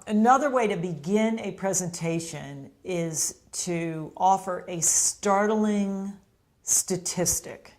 Another way to begin a presentation is to offer a startling statistic.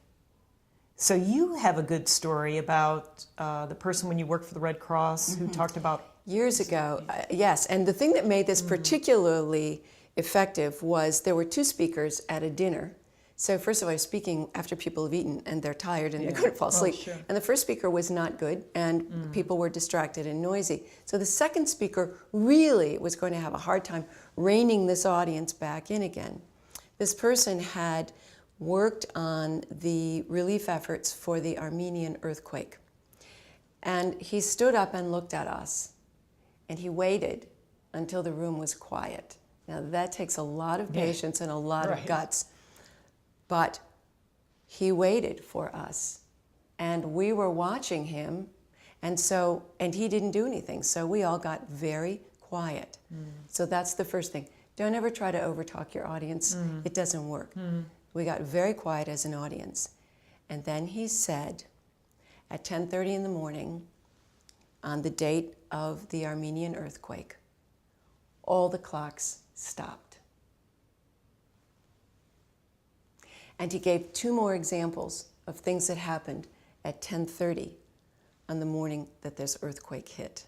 So you have a good story about the person when you worked for the Red Cross who talked about... Years ago, yes. And the thing that made this particularly effective was there were two speakers at a dinner. So first of all, I was speaking after people have eaten and they're tired and they couldn't fall asleep. Sure. And the first speaker was not good and people were distracted and noisy. So the second speaker really was going to have a hard time reining this audience back in again. This person had worked on the relief efforts for the Armenian earthquake. And he stood up and looked at us. And he waited until the room was quiet. Now that takes a lot of patience and a lot of guts. But he waited for us. And we were watching him. And he didn't do anything. So we all got very quiet. So that's the first thing. Don't ever try to overtalk your audience. It doesn't work. We got very quiet as an audience. And then he said, at 10:30 in the morning, on the date of the Armenian earthquake, all the clocks stopped. And he gave two more examples of things that happened at 10:30 on the morning that this earthquake hit.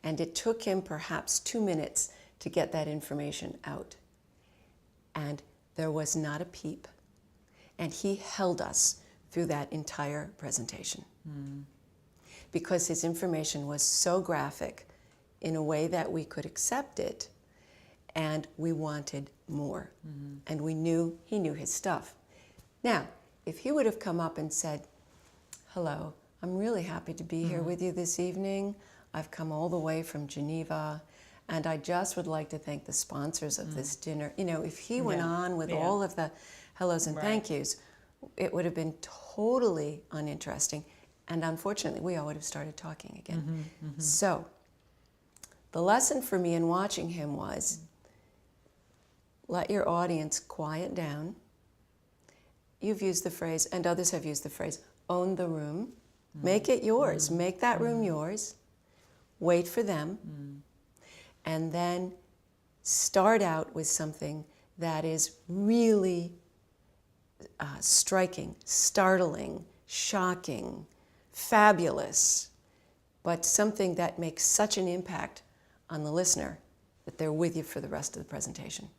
And it took him perhaps 2 minutes to get that information out. And there was not a peep. And he held us through that entire presentation. Because his information was so graphic in a way that we could accept it, and we wanted more. And we knew he knew his stuff. Now, if he would have come up and said, hello, I'm really happy to be here with you this evening. I've come all the way from Geneva, and I just would like to thank the sponsors of this dinner. You know, if he went on with all of the hellos and thank yous, it would have been totally uninteresting. And unfortunately, we all would have started talking again. So the lesson for me in watching him was, let your audience quiet down. You've used the phrase, and others have used the phrase, own the room. Make it yours. Make that room yours. Wait for them. And then start out with something that is really striking, startling, shocking, fabulous, but something that makes such an impact on the listener that they're with you for the rest of the presentation.